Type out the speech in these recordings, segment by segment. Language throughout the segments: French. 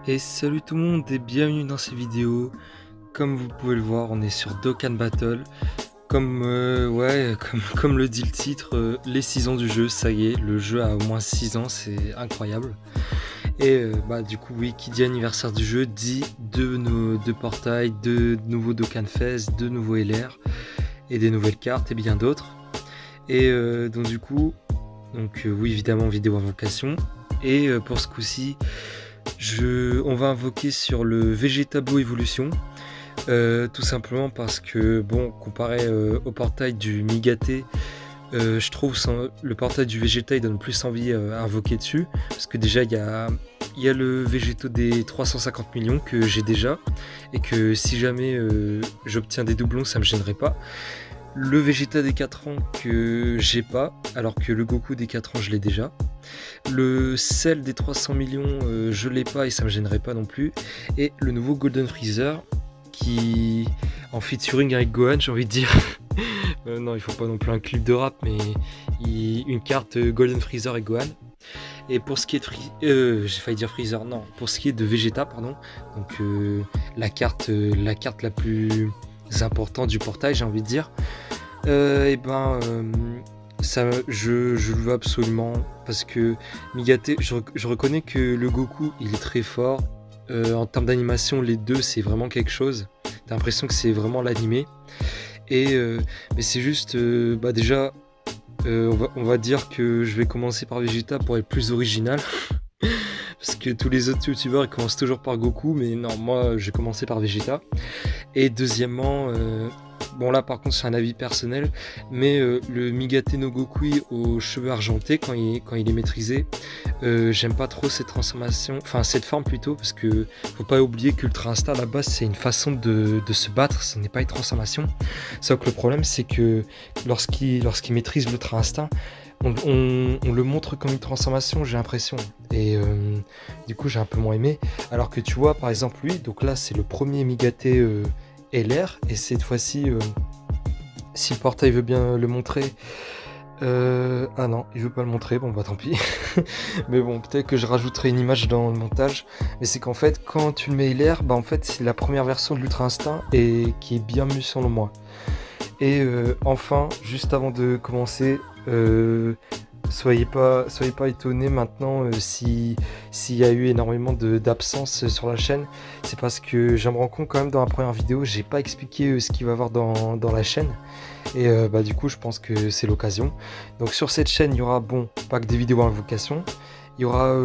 Et salut tout le monde et bienvenue dans cette vidéo. Comme vous pouvez le voir, on est sur Dokkan Battle. Comme le dit le titre, les 6 ans du jeu, ça y est, le jeu a au moins 6 ans, c'est incroyable. Et du coup, oui, qui dit anniversaire du jeu dit deux portails, deux nouveaux Dokkan Fest, deux nouveaux LR et des nouvelles cartes et bien d'autres. Et donc du coup, oui, évidemment, vidéo invocation. Et pour ce coup-ci, on va invoquer sur le Vegeta Blue Evolution, tout simplement parce que, bon, comparé au portail du Migaté, je trouve le portail du Vegeta il donne plus envie à invoquer dessus, parce que déjà il y a le Végéto des 350 millions que j'ai déjà, et que si jamais j'obtiens des doublons, ça me gênerait pas. Le Vegeta des 4 ans que j'ai pas, alors que le Goku des 4 ans je l'ai déjà. Le Cell des 300 millions je l'ai pas et ça me gênerait pas non plus. Et le nouveau Golden Freezer qui en featuring avec Gohan, j'ai envie de dire. Non, il faut pas non plus un clip de rap, mais une carte Golden Freezer et Gohan. Et pour ce qui est de j'ai failli dire Freezer, non, pour ce qui est de Vegeta, pardon, donc la carte la plus importante du portail, j'ai envie de dire. Ça, je le veux absolument parce que Migaté, je reconnais que le Goku il est très fort. En termes d'animation, les deux c'est vraiment quelque chose. T'as l'impression que c'est vraiment l'animé. Mais c'est juste, déjà, on va dire que je vais commencer par Vegeta pour être plus original. Parce que tous les autres youtubeurs ils commencent toujours par Goku, mais non, moi j'ai commencé par Vegeta. Et deuxièmement, bon là par contre c'est un avis personnel, mais le Migaté no Goku aux cheveux argentés quand il est maîtrisé, j'aime pas trop cette transformation, enfin cette forme plutôt, parce que faut pas oublier qu'Ultra Instinct à la base c'est une façon de se battre, ce n'est pas une transformation. Sauf que le problème c'est que lorsqu'il maîtrise l'Ultra Instinct, on le montre comme une transformation, j'ai l'impression, et du coup j'ai un peu moins aimé. Alors que tu vois par exemple lui, donc là c'est le premier Migaté LR, et cette fois-ci si le portail veut bien le montrer, ah non il veut pas le montrer, bon bah tant pis. Mais bon, peut-être que je rajouterai une image dans le montage, mais c'est qu'en fait quand tu le mets LR, bah en fait c'est la première version de l'Ultra Instinct et qui est bien mieux selon moi. Et enfin, juste avant de commencer, soyez pas étonnés maintenant s'il y a eu énormément d'absence sur la chaîne. C'est parce que je me rends compte quand même dans la première vidéo, j'ai pas expliqué ce qu'il va y avoir dans la chaîne. Et du coup, je pense que c'est l'occasion. Donc sur cette chaîne, il y aura, bon, pas que des vidéos invocation. Il y aura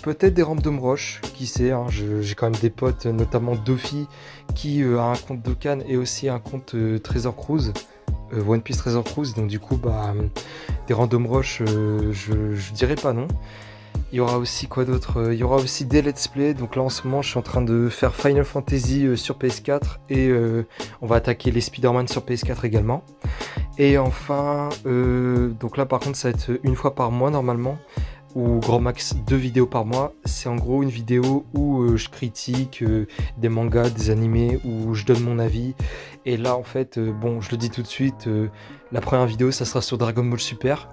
peut-être des rampes de Mroche, qui sait, hein, j'ai quand même des potes, notamment Dofi, qui a un compte Dokkan et aussi un compte Trésor Cruise, One Piece Trésor Cruise, donc du coup, des random rush, je dirais pas non. Il y aura aussi quoi d'autre? Il y aura aussi des let's play, donc là en ce moment je suis en train de faire Final Fantasy sur PS4 et on va attaquer les Spider-Man sur PS4 également. Et enfin, donc là par contre ça va être une fois par mois normalement, ou grand max 2 vidéos par mois. C'est en gros une vidéo où je critique des mangas, des animés, où je donne mon avis. Et là en fait, bon, je le dis tout de suite, la première vidéo ça sera sur Dragon Ball Super.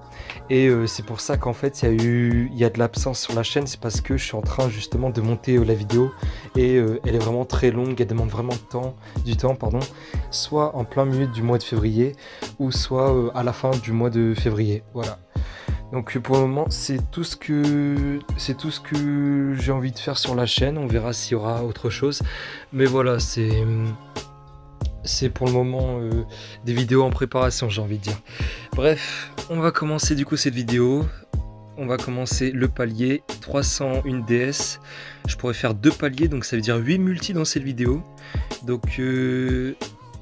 Et c'est pour ça qu'en fait il y a de l'absence sur la chaîne, c'est parce que je suis en train justement de monter la vidéo. Et elle est vraiment très longue, elle demande vraiment du temps, soit en plein milieu du mois de février, ou soit à la fin du mois de février, voilà. Donc pour le moment c'est tout ce que j'ai envie de faire sur la chaîne. On verra s'il y aura autre chose, mais voilà, c'est pour le moment des vidéos en préparation, j'ai envie de dire. Bref, on va commencer du coup cette vidéo. On va commencer le palier 301 DS. Je pourrais faire 2 paliers, donc ça veut dire 8 multi dans cette vidéo. Donc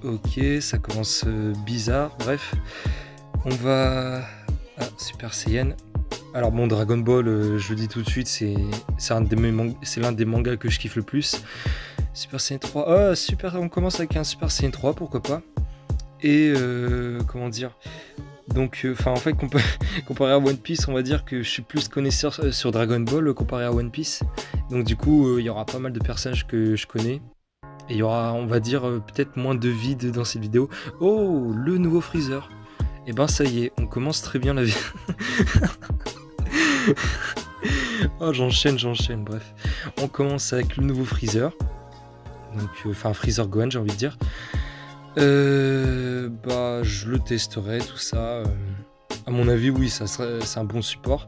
ok, ça commence bizarre. Bref, on va... Ah, Super Saiyan. Alors bon, Dragon Ball, je le dis tout de suite, c'est l'un des mangas que je kiffe le plus. Super Saiyan 3. Ah, super, on commence avec un Super Saiyan 3, pourquoi pas. Et comment dire, donc en fait comparé à One Piece, on va dire que je suis plus connaisseur sur Dragon Ball comparé à One Piece. Donc du coup il y aura pas mal de personnages que je connais. Et il y aura, on va dire, peut-être moins de vide dans cette vidéo. Oh, le nouveau Freezer. Et ben ça y est, on commence très bien la vie. Oh, j'enchaîne, bref. On commence avec le nouveau Freezer. Donc, enfin, Freezer Gohan, j'ai envie de dire. Bah, je le testerai, tout ça. À mon avis, oui, c'est un bon support.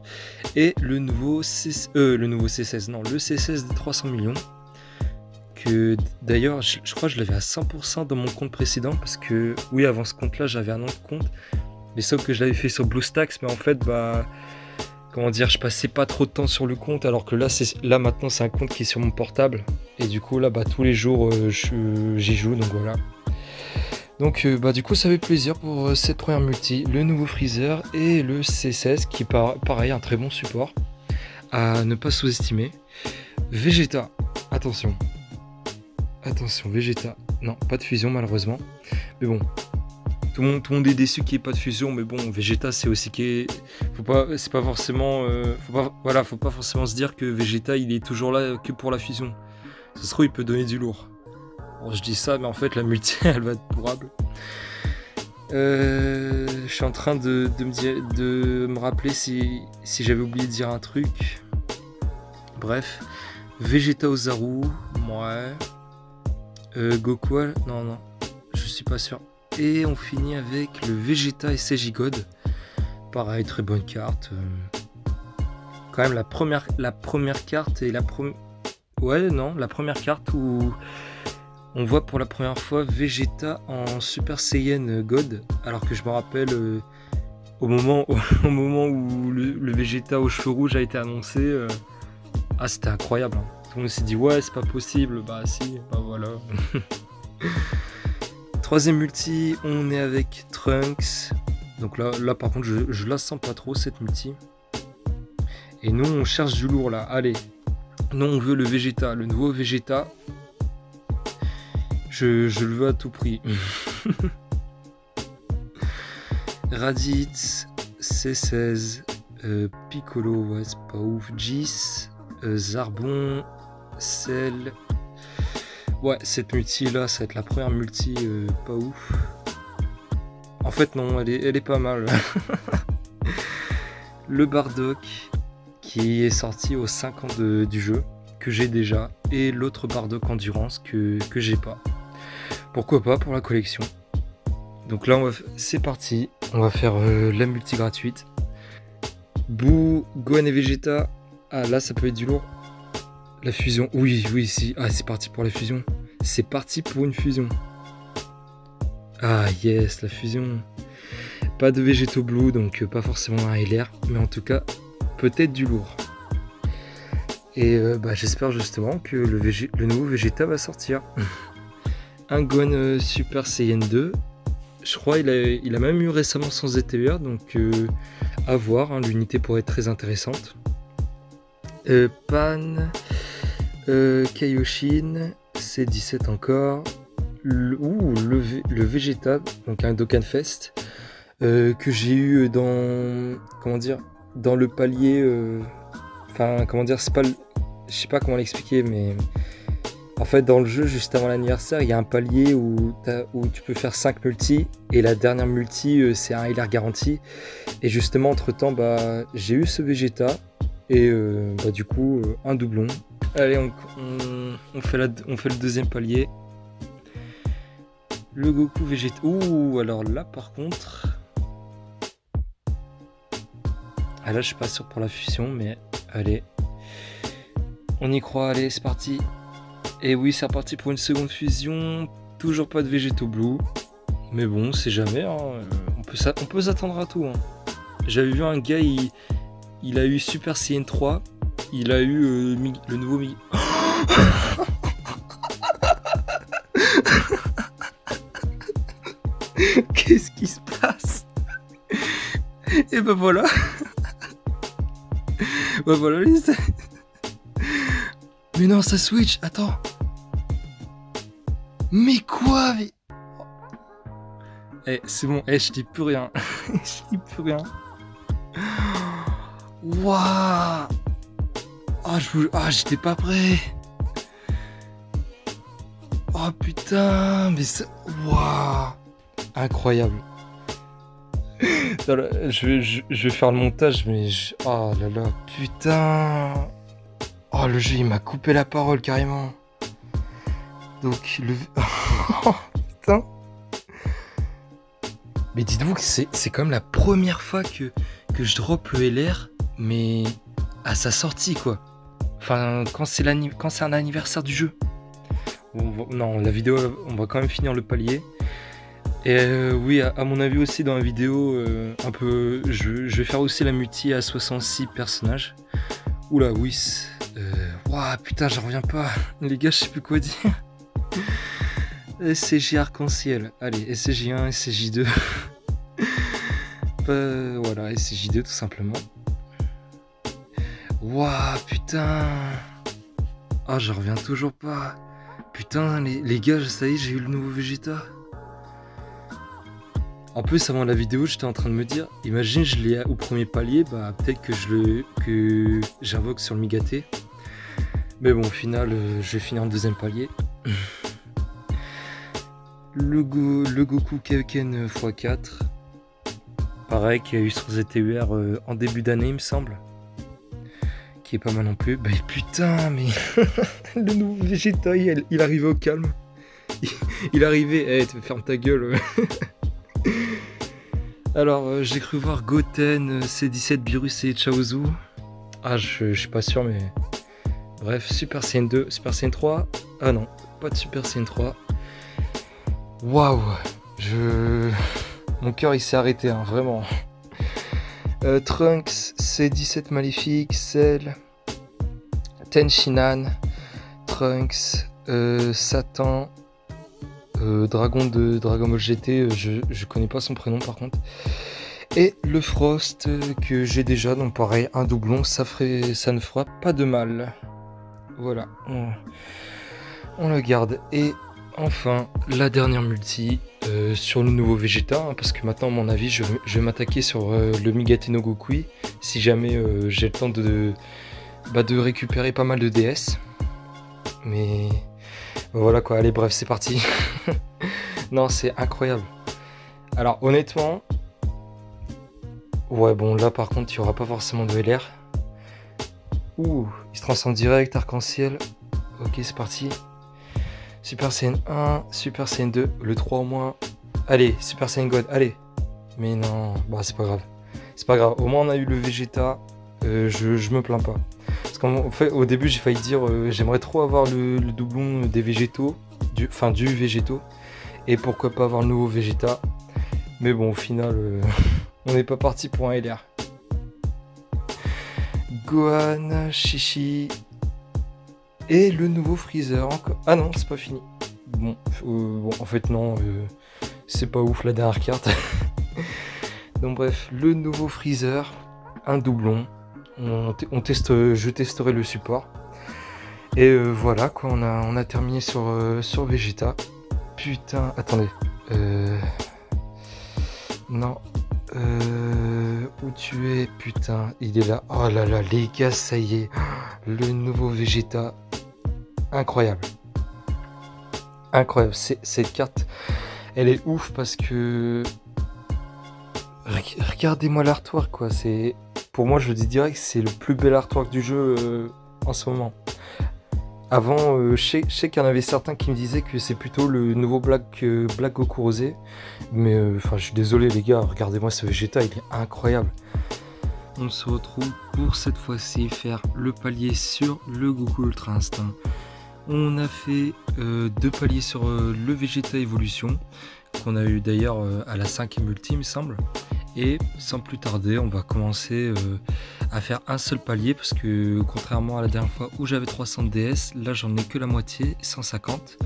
Et le nouveau C16, non, le C16 des 300 millions. Que d'ailleurs, je crois que je l'avais à 100% dans mon compte précédent. Parce que, oui, avant ce compte-là, j'avais un autre compte. Mais sauf que je l'avais fait sur BlueStacks. Mais en fait, bah, comment dire, je passais pas trop de temps sur le compte. Alors que là maintenant, c'est un compte qui est sur mon portable. Et du coup, là, bah, tous les jours, j'y joue. Donc voilà. Donc bah du coup ça fait plaisir pour cette première multi, le nouveau Freezer et le C16 qui est pareil un très bon support à ne pas sous-estimer. Vegeta, attention Vegeta, non pas de fusion malheureusement, mais bon tout le monde est déçu qu'il n'y ait pas de fusion, mais bon Vegeta c'est aussi faut pas forcément se dire que Vegeta il est toujours là que pour la fusion, ça se trouve il peut donner du lourd. Bon, je dis ça, mais en fait, la multi, elle va être pourrable. Je suis en train de me rappeler si j'avais oublié de dire un truc. Bref. Vegeta Ozaru, ouais. Goku, non, je suis pas sûr. Et on finit avec le Vegeta SJ God. Pareil, très bonne carte. Quand même, la première carte et la première... Ouais, non, la première carte où... On voit pour la première fois Vegeta en Super Saiyan God, alors que je me rappelle au moment où le Vegeta aux cheveux rouges a été annoncé, c'était incroyable. Hein. Tout le monde s'est dit ouais c'est pas possible, bah si, bah voilà. Troisième multi, on est avec Trunks. Donc là par contre je la sens pas trop cette multi. Et nous on cherche du lourd là, allez. Nous on veut le Vegeta, le nouveau Vegeta. Je le veux à tout prix. Raditz, C16, Piccolo, ouais, c'est pas ouf. Jis, Zarbon, Cell. Ouais, cette multi là, ça va être la première multi pas ouf. En fait, non, elle est pas mal. Le Bardock, qui est sorti aux 5 ans du jeu, que j'ai déjà, et l'autre Bardock Endurance que j'ai pas. Pourquoi pas pour la collection. Donc là c'est parti, on va faire la multi gratuite. Boo, Gohan et Vegeta. Ah là ça peut être du lourd. La fusion, oui si. Ah c'est parti pour la fusion. C'est parti pour une fusion. Ah yes, la fusion. Pas de Vegeto Blue, donc pas forcément un LR, mais en tout cas peut-être du lourd. Et bah, j'espère justement que le nouveau Vegeta va sortir. Un Gohan Super Saiyan 2. Je crois il a même eu récemment son ZTR, donc à voir, hein, l'unité pourrait être très intéressante. Pan, Kaioshin, C17 encore. Le Vegeta, donc un Dokkan Fest, que j'ai eu dans le palier. Enfin, comment dire, c'est pas je sais pas comment l'expliquer, mais en fait, dans le jeu, juste avant l'anniversaire, il y a un palier où tu peux faire 5 multis, et la dernière multi, c'est un LR garanti. Et justement, entre-temps, bah, j'ai eu ce Vegeta, et bah, du coup, un doublon. Allez, on fait le deuxième palier. Le Goku Vegeta. Ouh, alors là, par contre... Ah là, je suis pas sûr pour la fusion, mais allez. On y croit, allez, c'est parti. Et oui, c'est reparti pour une seconde fusion. Toujours pas de Vegeto Blue. Mais bon, c'est jamais. Hein. On peut s'attendre à tout. Hein. J'avais vu un gars, il a eu Super Saiyan 3. Il a eu le nouveau Mi. Qu'est-ce qui se passe? Et ben voilà. Ben voilà les... Mais non, ça switch, attends. Mais quoi? Eh, c'est bon, je dis plus rien. Je dis plus rien. Waouh. J'étais pas prêt. Oh putain, mais ça... Waouh. Incroyable. Je vais faire le montage, mais oh là là, putain. Oh, le jeu, il m'a coupé la parole carrément. Donc, oh, putain. Mais dites-vous que c'est quand même la première fois que je drop le LR, mais à sa sortie, quoi. Enfin, quand c'est un anniversaire du jeu. Non, la vidéo, on va quand même finir le palier. Et oui, à mon avis aussi dans la vidéo, un peu, je vais faire aussi la multi à 66 personnages. Oula, oui. Ouah, putain, j'en reviens pas. Les gars, je sais plus quoi dire. SCJ arc-en-ciel. Allez, SCJ1, SCJ2. Voilà, SCJ2 tout simplement. Ouah, putain. Ah, j'en reviens toujours pas. Putain, les gars, ça y est, j'ai eu le nouveau Vegeta. En plus, avant la vidéo, j'étais en train de me dire, imagine, je l'ai au premier palier, bah peut-être que j'invoque sur le Migaté. Mais bon, au final, je vais finir en deuxième palier. Le Goku Kaioken x4. Pareil, qui a eu sur ZTUR en début d'année, il me semble. Qui est pas mal non plus. Bah putain, mais le nouveau Vegeta, il arrivait au calme. Il arrivait, ferme ta gueule. Alors, j'ai cru voir Goten, C17, Beerus et Chaozu. Ah, je suis pas sûr, mais... Bref, Super Saiyan 2, Super Saiyan 3. Ah non, pas de Super Saiyan 3. Waouh, mon cœur il s'est arrêté, hein, vraiment. Trunks, C17 Maléfique, Cell, Tenshinhan, Trunks, Satan, Dragon de Dragon Ball GT, je connais pas son prénom par contre. Et le Frost que j'ai déjà, donc pareil, un doublon, ça ne fera pas de mal. Voilà, on le garde. Et enfin, la dernière multi sur le nouveau Vegeta, hein, parce que maintenant, à mon avis, je vais m'attaquer sur le Migaté no Gokui, si jamais j'ai le temps de récupérer pas mal de DS. Mais voilà quoi, allez, bref, c'est parti. Non, c'est incroyable. Alors, honnêtement, ouais, bon, là par contre, il n'y aura pas forcément de LR. Ouh, il se transforme direct, arc-en-ciel. Ok, c'est parti. Super Saiyan 1, Super Saiyan 2, le 3 au moins. Allez, Super Saiyan God, allez. Mais non, bah c'est pas grave. C'est pas grave, au moins on a eu le Vegeta. Je me plains pas. Parce qu'en fait, au début, j'ai failli dire j'aimerais trop avoir le doublon des végétaux. Du végétaux. Et pourquoi pas avoir le nouveau Vegeta. Mais bon, au final, on n'est pas parti pour un LR. Gohan, Chichi et le nouveau Freezer encore. Ah non, c'est pas fini. Bon, en fait non, c'est pas ouf la dernière carte. Donc bref, le nouveau Freezer, un doublon. Je testerai le support. Et voilà quoi, on a terminé sur Vegeta. Putain, attendez. Non. Où tu es, putain, il est là. Oh là là, les gars, ça y est. Le nouveau Vegeta. Incroyable. Incroyable. Cette carte, elle est ouf parce que... Regardez-moi l'artwork, quoi. Pour moi, je dis direct, c'est le plus bel artwork du jeu en ce moment. Avant, je sais qu'il y en avait certains qui me disaient que c'est plutôt le nouveau Black Goku Rosé. Mais enfin, je suis désolé les gars, regardez-moi ce Vegeta, il est incroyable. On se retrouve pour cette fois-ci faire le palier sur le Goku Ultra Instinct. On a fait 2 paliers sur le Vegeta Evolution, qu'on a eu d'ailleurs à la 5e multi, il me semble. Et sans plus tarder, on va commencer à faire un seul palier parce que contrairement à la dernière fois où j'avais 300 DS, là j'en ai que la moitié, 150.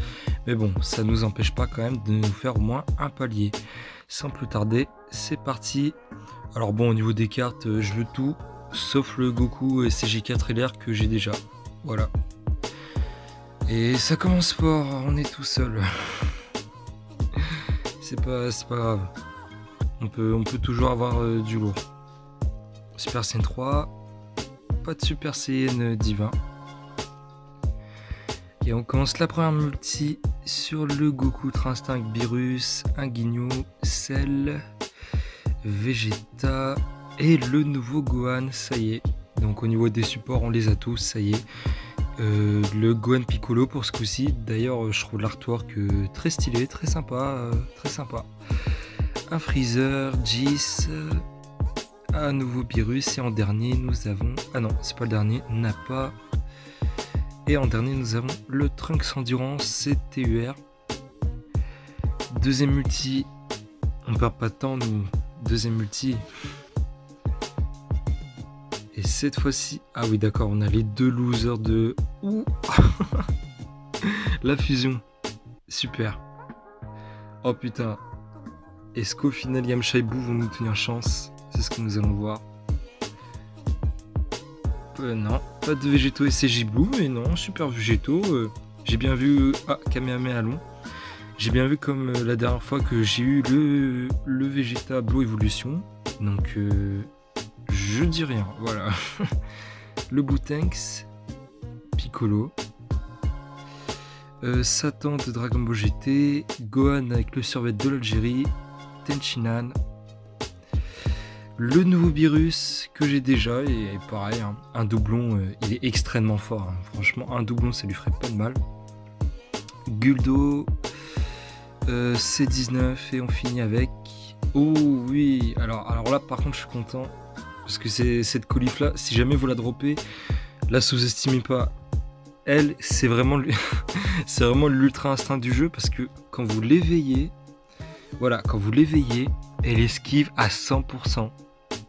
Mais bon, ça ne nous empêche pas quand même de nous faire au moins un palier. Sans plus tarder, c'est parti. Alors bon, au niveau des cartes, je veux tout, sauf le Goku CJ4 LR que j'ai déjà. Voilà. Et ça commence fort, on est tout seul. C'est pas grave. On peut toujours avoir du lourd. Super Saiyan 3, pas de Super Saiyan divin. Et on commence la première multi sur le Goku Ultra Instinct avec Beerus, un Guigno, Cell, Vegeta et le nouveau Gohan, ça y est. Donc au niveau des supports, on les a tous, ça y est. Le Gohan Piccolo pour ce coup-ci. D'ailleurs, je trouve l'artwork très stylé, très sympa, très sympa. Un Freezer, Jis, un nouveau Beerus et en dernier nous avons... Ah non, c'est pas le dernier, Nappa. Et en dernier nous avons le Trunks Endurance CTUR. Deuxième multi, on perd pas de temps nous. Deuxième multi. Et cette fois-ci... Ah oui d'accord, on a les deux losers de... Ouh. La fusion. Super. Oh putain. Est-ce qu'au final Yamcha et Boo vont nous tenir chance? C'est ce que nous allons voir. Non, pas de végétaux SCJ Blue, mais non, super végétaux. J'ai bien vu... Ah, Kamehameha long. J'ai bien vu comme la dernière fois que j'ai eu le Vegeta Blue Evolution. Donc, je dis rien, voilà. Le Bootanks, Piccolo. Satan de Dragon Ball GT. Gohan avec le survêt de l'Algérie. Tenchinan. Le nouveau Beerus que j'ai déjà, et pareil, hein, un doublon, il est extrêmement fort. Hein. Franchement, un doublon, ça lui ferait pas de mal. Guldo, C19, et on finit avec... Oh oui, alors là, par contre, je suis content. Parce que c'est cette colif là, si jamais vous la droppez, la sous-estimez pas. Elle, c'est vraiment l'ultra instinct du jeu, parce que quand vous l'éveillez, voilà, quand vous l'éveillez, elle esquive à 100%.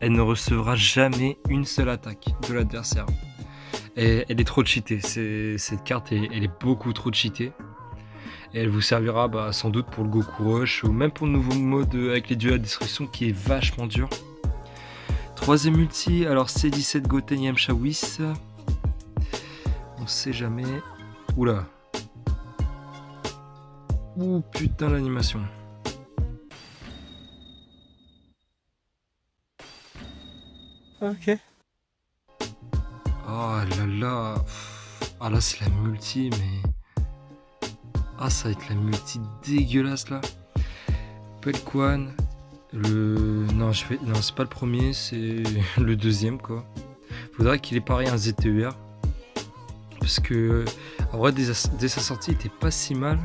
Elle ne recevra jamais une seule attaque de l'adversaire. Elle est trop cheatée. Cette carte, elle est beaucoup trop cheatée. Et elle vous servira sans doute pour le Goku Rush ou même pour le nouveau mode avec les duels à destruction qui est vachement dur. Troisième multi, alors C17 Goten Yamcha Whis. On sait jamais. Oula. Ouh putain l'animation. Ok. Oh là là. Ah là c'est la multi mais... Ah ça va être la multi dégueulasse là. Pelquan. Non c'est pas le premier, c'est le deuxième quoi. Faudrait qu'il ait pareil un ZTUR. Parce que en vrai dès sa sortie il était pas si mal.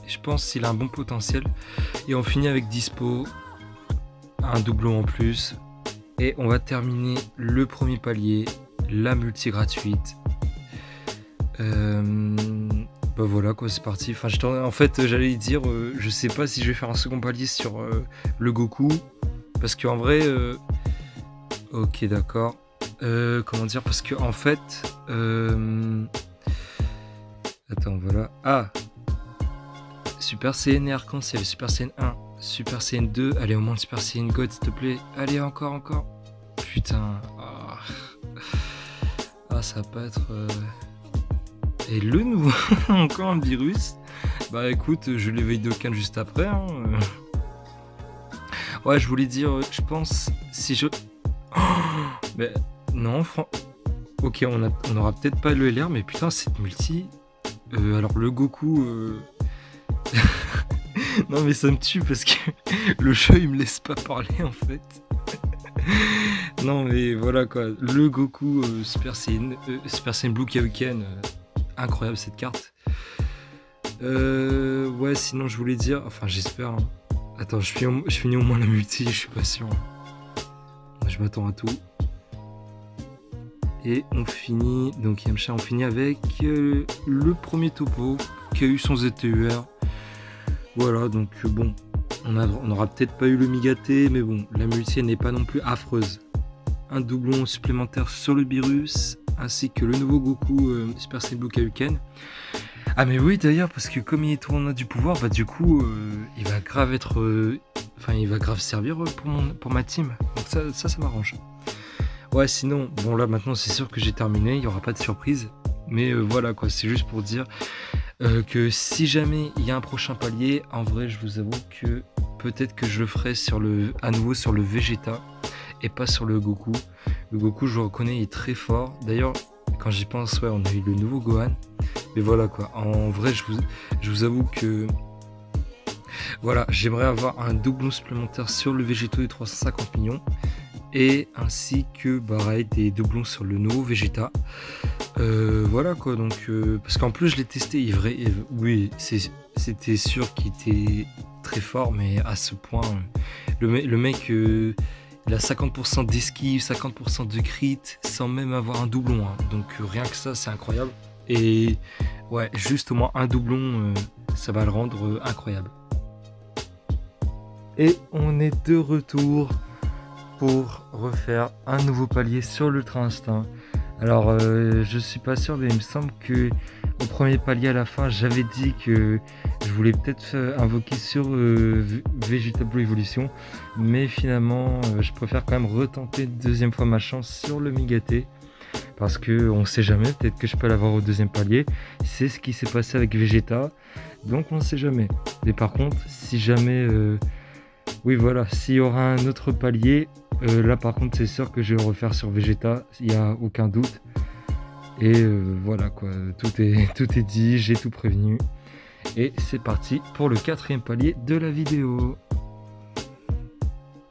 Et je pense qu'il a un bon potentiel. Et on finit avec Dispo. Un doublon en plus. Et on va terminer le premier palier, la multi gratuite. Bah voilà quoi, c'est parti. Enfin, en fait, j'allais dire, je sais pas si je vais faire un second palier sur le Goku. Parce qu'en vrai... Ok, d'accord. Comment dire? Parce que en fait... Attends, voilà. Ah! Super Saiyan et Arc-en-Ciel, Super Saiyan 1. Super Saiyan 2, allez au moins le Super Saiyan God s'il te plaît. Allez encore. Putain. Ah ça va pas être... Et le nouveau, encore un Beerus. Bah écoute, je l'éveille d'aucun juste après. Hein. Ouais, je voulais dire, je pense, si je... Mais non, ok, on aura peut-être pas le LR, mais putain, cette multi... alors le Goku... Non mais ça me tue parce que le jeu il me laisse pas parler en fait. Non mais voilà quoi, le Goku Super Saiyan Blue Kaioken, incroyable cette carte. Ouais sinon je voulais dire, enfin j'espère. Hein. Attends, je finis au moins la multi, je suis pas sûr. Je m'attends à tout. Et on finit, donc Yamcha on finit avec le premier topo qui a eu son ZTUR. Voilà, donc bon, on n'aura peut-être pas eu le Migaté, mais bon, la multi n'est pas non plus affreuse. Un doublon supplémentaire sur le Beerus, ainsi que le nouveau Goku Super Saiyan Blue Kaioken. Ah mais oui d'ailleurs, parce que comme il est tournoi du pouvoir, bah du coup, il va grave être... Enfin, il va grave servir pour ma team. Donc ça m'arrange. Ouais, sinon, bon là maintenant c'est sûr que j'ai terminé, il n'y aura pas de surprise. Mais voilà quoi, c'est juste pour dire... que si jamais il y a un prochain palier, en vrai je vous avoue que peut-être que je le ferai à nouveau sur le Vegeta et pas sur le Goku. Le Goku je le reconnais, il est très fort. D'ailleurs quand j'y pense, ouais, on a eu le nouveau Gohan. Mais voilà quoi, en vrai je vous avoue que Voilà, j'aimerais avoir un doublon supplémentaire sur le Végéto des 350 millions. Et ainsi que pareil, des doublons sur le nouveau Vegeta. Voilà quoi, donc parce qu'en plus je l'ai testé, oui, c'était sûr qu'il était très fort, mais à ce point, le mec, il a 50% d'esquive, 50% de crit, sans même avoir un doublon, hein. Donc rien que ça, c'est incroyable. Et ouais, juste au moins un doublon, ça va le rendre incroyable. Et on est de retour pour refaire un nouveau palier sur l'Ultra Instinct. Alors je suis pas sûr, mais il me semble que au premier palier à la fin j'avais dit que je voulais peut-être invoquer sur Vegeta Blue Evolution, mais finalement je préfère quand même retenter une deuxième fois ma chance sur le Migaté, parce que on sait jamais, peut-être que je peux l'avoir au deuxième palier. C'est ce qui s'est passé avec Vegeta, donc on sait jamais. Et par contre, si jamais oui voilà, s'il y aura un autre palier, là par contre c'est sûr que je vais le refaire sur Vegeta, il n'y a aucun doute. Et voilà quoi, tout est dit, j'ai tout prévenu. Et c'est parti pour le 4e palier de la vidéo.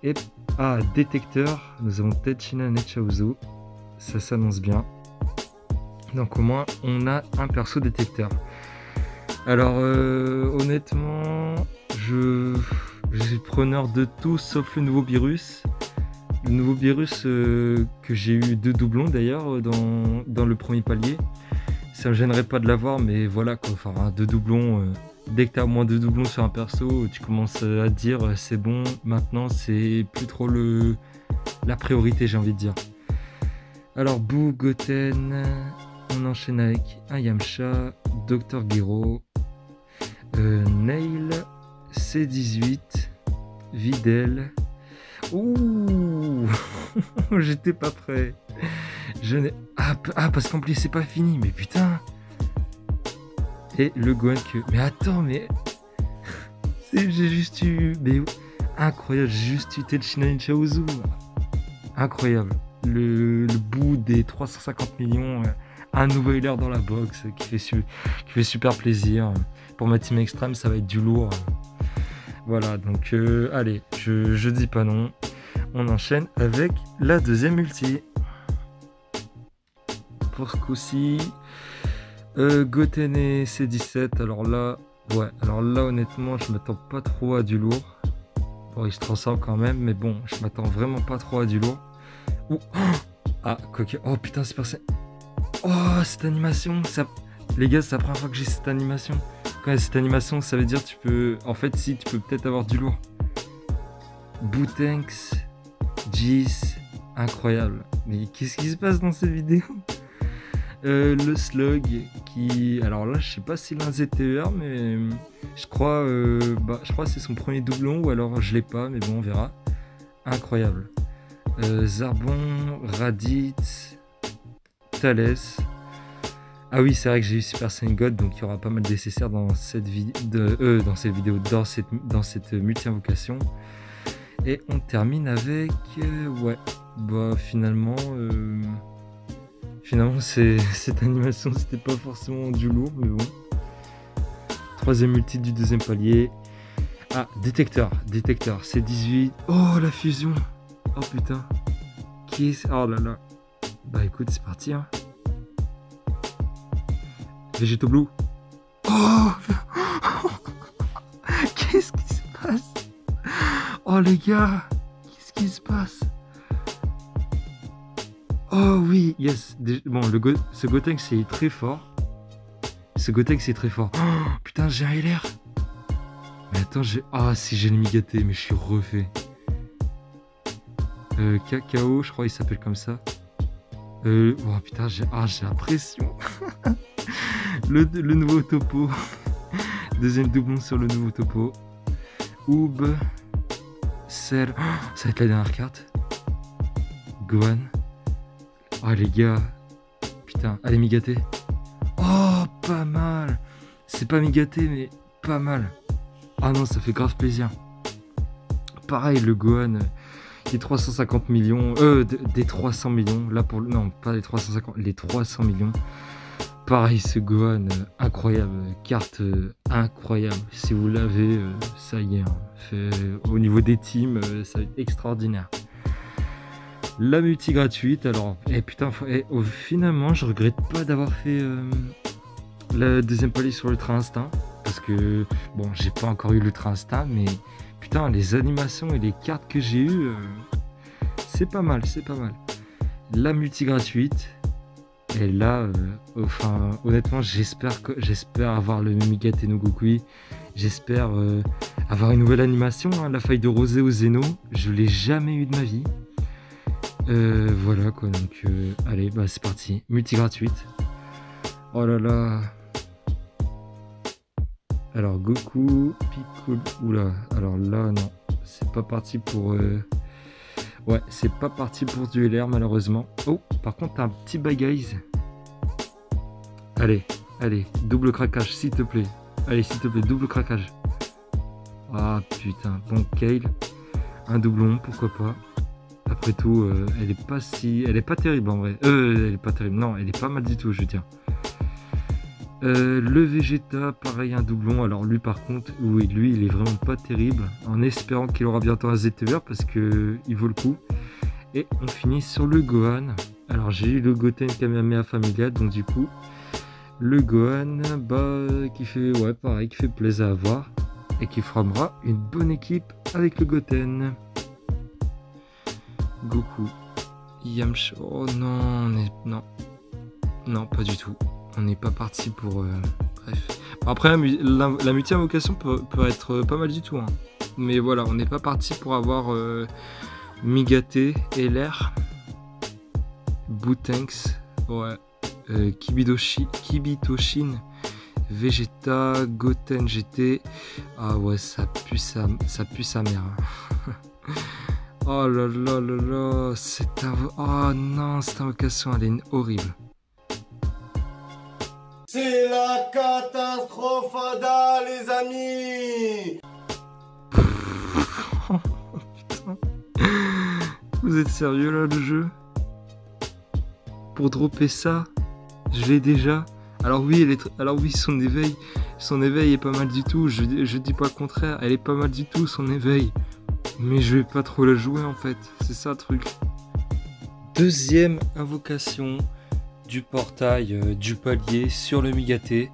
Et détecteur, nous avons Tetshinhan et Chaozu, ça s'annonce bien. Donc au moins on a un perso détecteur. Alors honnêtement, je suis preneur de tout sauf le nouveau virus. Le nouveau virus que j'ai eu 2 doublons d'ailleurs dans le premier palier. Ça me gênerait pas de l'avoir, mais voilà quoi, enfin 2 doublons. Dès que tu as au moins 2 doublons sur un perso, tu commences à te dire c'est bon, maintenant c'est plus trop la priorité, j'ai envie de dire. Alors Boo, Goten, on enchaîne avec un Yamcha, Dr Gero, Nail, C18, Videl. Ouh, j'étais pas prêt. Parce qu'en plus c'est pas fini, mais putain. Et le Gohan que... Mais attends, mais... j'ai juste eu... Mais incroyable, j'ai juste eu Tetshinhan Chaozu. Incroyable. Le bout des 350 millions, un nouveau healer dans la box qui fait super plaisir. Pour ma team extrême, ça va être du lourd. Voilà, donc allez, je dis pas non. On enchaîne avec la deuxième ulti. Pour ce coup-ci, Goten et C17. Alors là, honnêtement, je m'attends pas trop à du lourd. Bon, il se transforme quand même, mais bon, je m'attends vraiment pas trop à du lourd. Quoique. Oh putain, c'est passé. Oh, cette animation, ça... Les gars, c'est la première fois que j'ai cette animation. Quand il y a cette animation, ça veut dire tu peux... En fait, si, tu peux peut-être avoir du lourd. Bootanks, Jis, incroyable. Mais qu'est-ce qui se passe dans cette vidéo? Le Slug qui... Alors là, je sais pas s'il a un ZTER, mais je crois que c'est son premier doublon, ou alors je l'ai pas, mais bon, on verra. Incroyable. Zarbon, Raditz, Thales. Ah oui, c'est vrai que j'ai eu Super Saiyan God, donc il y aura pas mal de nécessaires dans cette vidéo, dans cette multi-invocation. Et on termine avec... finalement, cette animation, c'était pas forcément du lourd, mais bon. 3e multi du 2e palier. Détecteur, c'est 18. Oh, la fusion. Oh putain. Oh là là. Bah écoute, c'est parti, hein. Végéto Blue. Oh. Qu'est-ce qui se passe? Oh les gars, qu'est-ce qui se passe? Oh oui, yes. Bon, ce Gotenks c'est très fort. Oh, putain, j'ai un LR. Mais attends, si j'ai le Migaté, mais je suis refait. Cacao, je crois il s'appelle comme ça. Oh putain, j'ai la pression. le nouveau topo. Deuxième doublon sur le nouveau topo. Oub. Cell. Ça va être la dernière carte. Gohan. Oh les gars. Putain, allez Migaté. Oh, pas mal. C'est pas Migaté, mais pas mal. Ah non, ça fait grave plaisir. Pareil, le Gohan. Les 350 millions. Des 300 millions. Là pour non, pas les 350. Les 300 millions. Pareil, ce Gohan incroyable. carte incroyable. Si vous l'avez, ça y est. Au niveau des teams, ça va être extraordinaire. La multi gratuite. Alors, putain, finalement, je regrette pas d'avoir fait la deuxième palier sur l'Ultra Instinct. Parce que, bon, j'ai pas encore eu l'Ultra Instinct, mais putain, les animations et les cartes que j'ai eues, c'est pas mal, c'est pas mal. La multi gratuite. Et là, honnêtement, j'espère avoir le Migate no Gokui. J'espère avoir une nouvelle animation. Hein, la faille de rosé au Zeno, je l'ai jamais eu de ma vie. Voilà quoi, donc allez, bah c'est parti. Multi gratuite. Oh là là. Alors Goku, Piccolo. Oula, alors là, non. C'est pas parti pour. Ouais, c'est pas parti pour du LR malheureusement. Oh, par contre, t'as un petit bagaise. Allez, double craquage, s'il te plaît. Allez, s'il te plaît, double craquage. Ah putain, bon, Kale. Un doublon, pourquoi pas. Après tout, elle est pas terrible en vrai. Elle est pas terrible, non, elle est pas mal du tout, je veux dire. Le Vegeta, pareil, un doublon. Alors lui par contre, oui, lui il est vraiment pas terrible. En espérant qu'il aura bientôt un ZTVR parce que il vaut le coup. Et on finit sur le Gohan. Alors j'ai eu le Goten Kamehameha familial, donc du coup le Gohan, qui fait, ouais pareil, qui fait plaisir à voir et qui formera une bonne équipe avec le Goten. Goku, Yamcha. Oh non, non, pas du tout. On n'est pas parti pour... Bref. Après, la multi-invocation peut être pas mal du tout. Hein. Mais voilà, on n'est pas parti pour avoir Migate, LR, Bootanks, ouais, Kibitoshin, Vegeta, Goten GT. Ah ouais, ça pue sa mère. Oh là là là là, oh non, cette invocation, elle est horrible. C'est la catastrophe, les amis. Putain. Vous êtes sérieux là, le jeu? Pour dropper ça, je l'ai déjà. Alors oui, son éveil est pas mal du tout. Je dis pas le contraire, elle est pas mal du tout, son éveil. Mais je vais pas trop la jouer en fait, c'est ça le truc. Deuxième invocation du portail du palier sur le Migate.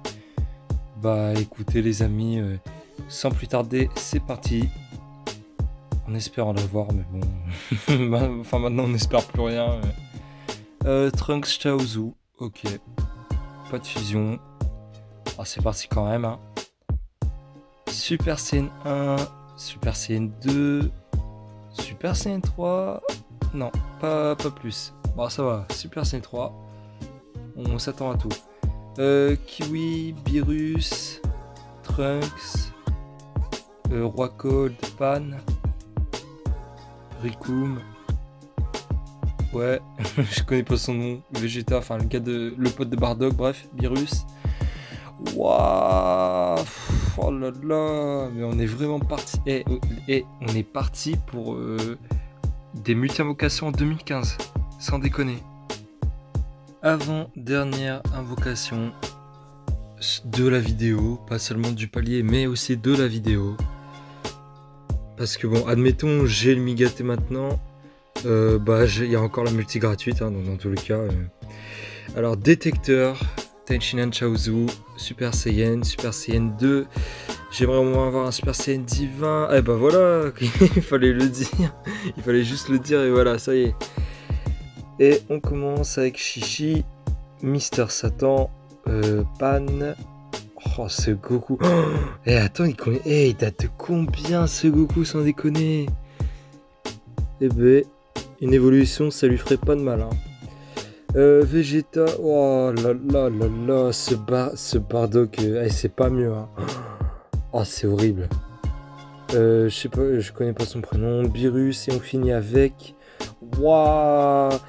Bah écoutez les amis, sans plus tarder, c'est parti. En espérant l'avoir, mais bon. Enfin maintenant on n'espère plus rien. Trunks Chaozu, ok. Pas de fusion. Ah, c'est parti quand même. Hein. Super Saiyan 1. Super Saiyan 2, Super Saiyan 3, non, pas plus. Bon, ça va, Super Saiyan 3, on s'attend à tout. Kiwi, Beerus, Trunks, Roi Cold, Pan, Rikum, ouais, je connais pas son nom, Vegeta, enfin le pote de Bardock, bref, Beerus. Waouh, oh là là, mais on est vraiment parti. On est parti pour des multi-invocations en 2015, sans déconner. Avant-dernière invocation de la vidéo, pas seulement du palier, mais aussi de la vidéo. Parce que bon, admettons, j'ai le Migate maintenant. Il y a encore la multi gratuite, hein, dans tous les cas. Alors, détecteur. Tenshinhan Chaozu, Super Saiyan 2. J'aimerais au moins avoir un Super Saiyan divin. Eh bah voilà, il fallait le dire. Il fallait juste le dire et voilà, ça y est. Et on commence avec Shishi, Mister Satan, Pan. Oh, ce Goku. Oh, attends, il date de combien ce Goku sans déconner? Eh ben, une évolution, ça lui ferait pas de mal. Hein. Vegeta, oh là là là là, ce Bardock, c'est pas mieux. Hein. Oh, c'est horrible. Je sais pas, je connais pas son prénom. Beerus et on finit avec. Waouh.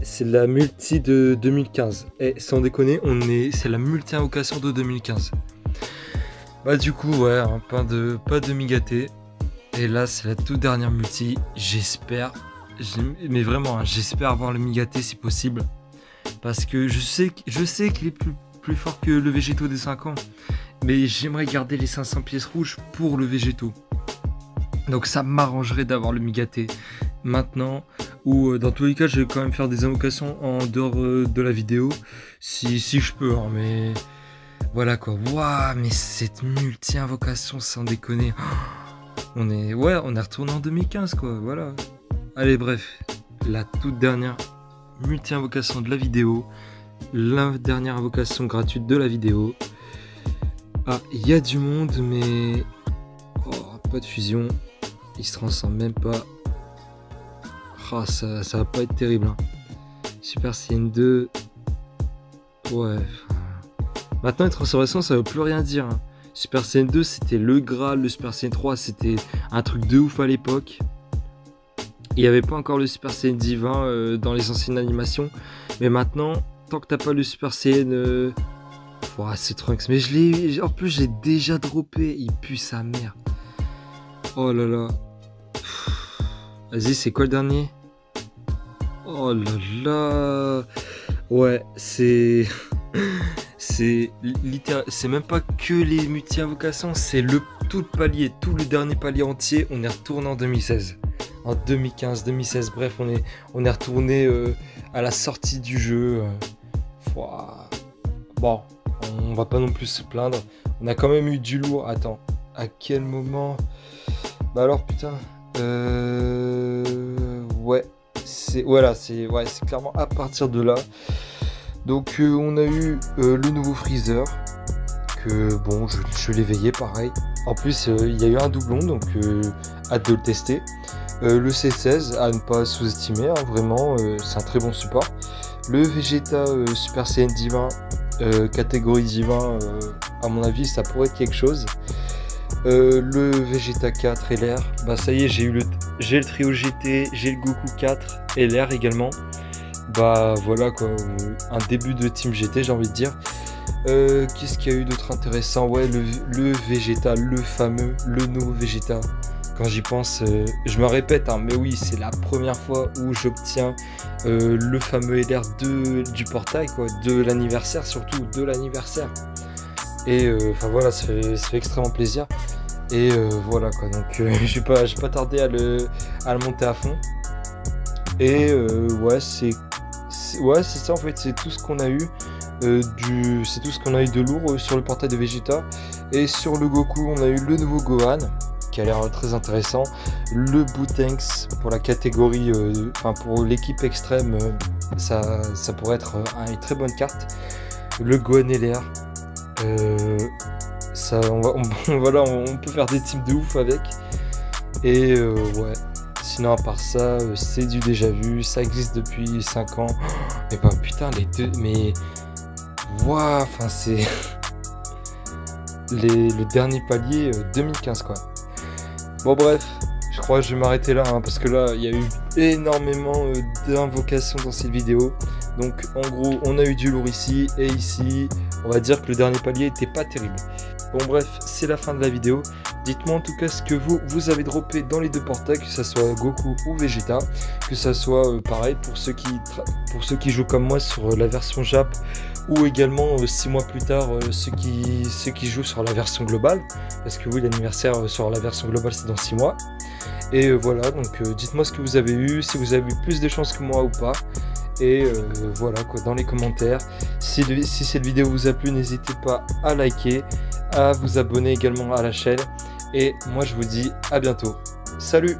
C'est la multi de 2015. Sans déconner, c'est la multi-invocation de 2015. Bah du coup, ouais, hein, pas de Migate. Et là, c'est la toute dernière multi. J'espère, mais vraiment, hein, j'espère avoir le Migate si possible. Parce que je sais qu'il est plus fort que le Végéto des 5 ans. Mais j'aimerais garder les 500 pièces rouges pour le végétaux. Donc ça m'arrangerait d'avoir le Migaté maintenant. Ou dans tous les cas, je vais quand même faire des invocations en dehors de la vidéo. Si je peux, hein, mais... Voilà quoi. Waouh, mais cette multi-invocation, sans déconner. On est retourné en 2015 quoi, voilà. Allez bref, la toute dernière multi-invocation de la vidéo. La dernière invocation gratuite de la vidéo. Ah, il y a du monde, mais... Oh, pas de fusion. Il se transforme même pas. Oh, ça va pas être terrible. Hein. Super Saiyan 2. Ouais. Maintenant, les transformations, ça veut plus rien dire. Hein. Super Saiyan 2, c'était le Graal. Le Super Saiyan 3, c'était un truc de ouf à l'époque. Il n'y avait pas encore le Super Saiyan divin dans les anciennes animations. Mais maintenant, tant que t'as pas le Super Saiyan... c'est Trunks. Mais en plus, j'ai déjà droppé. Il pue sa mère. Oh là là. Vas-y, c'est quoi le dernier? Oh là là. Ouais, c'est... c'est même pas que les multi-invocations, c'est tout le palier, tout le dernier palier entier. On est retourné en 2016. En 2015, 2016, bref, on est retourné à la sortie du jeu. Bon, on va pas non plus se plaindre. On a quand même eu du lourd. Attends, à quel moment? Bah alors, putain... Ouais, c'est clairement à partir de là. Donc on a eu le nouveau Freezer que bon je l'ai veillé pareil. En plus il y a eu un doublon donc hâte de le tester. Le C16 à ne pas sous-estimer, hein, vraiment c'est un très bon support. Le Vegeta Super Saiyan divin catégorie divin, à mon avis ça pourrait être quelque chose. Le Vegeta 4 LR, bah ça y est, j'ai le trio GT, j'ai le Goku 4 LR également. Bah voilà quoi, un début de Team GT j'ai envie de dire. Qu'est-ce qu'il y a eu d'autre intéressant? Ouais, le Vegeta, le fameux, le nouveau Vegeta. Quand j'y pense, je me répète, hein, mais oui, c'est la première fois où j'obtiens le fameux LR du portail, quoi, de l'anniversaire, surtout de l'anniversaire. Et enfin voilà, ça fait extrêmement plaisir. Et voilà quoi, donc je vais pas tarder à le monter à fond. Et ouais, c'est ça en fait, c'est tout ce qu'on a eu. C'est tout ce qu'on a eu de lourd sur le portail de Vegeta. Et sur le Goku, on a eu le nouveau Gohan, qui a l'air très intéressant. Le Bootanks pour la catégorie, enfin pour l'équipe extrême, ça pourrait être une très bonne carte. Le Gohan LR. Ça, voilà, on peut faire des teams de ouf avec. Et ouais, sinon à part ça, c'est du déjà vu, ça existe depuis 5 ans. Mais bah putain, les deux, mais waouh, enfin c'est le dernier palier 2015 quoi. Bon bref, je crois que je vais m'arrêter là hein, parce que là il y a eu énormément d'invocations dans cette vidéo. Donc en gros on a eu du lourd ici et ici. On va dire que le dernier palier était pas terrible. Bon bref, c'est la fin de la vidéo. Dites-moi en tout cas ce que vous avez droppé dans les deux portails, que ce soit Goku ou Vegeta, que ça soit pareil pour ceux qui jouent comme moi sur la version Jap, ou également 6 mois plus tard ceux qui jouent sur la version globale, parce que oui, l'anniversaire sur la version globale c'est dans 6 mois. Et voilà, donc dites-moi ce que vous avez eu, si vous avez eu plus de chance que moi ou pas. Et voilà quoi, dans les commentaires. Si cette vidéo vous a plu, n'hésitez pas à liker, à vous abonner également à la chaîne. Et moi je vous dis à bientôt. Salut!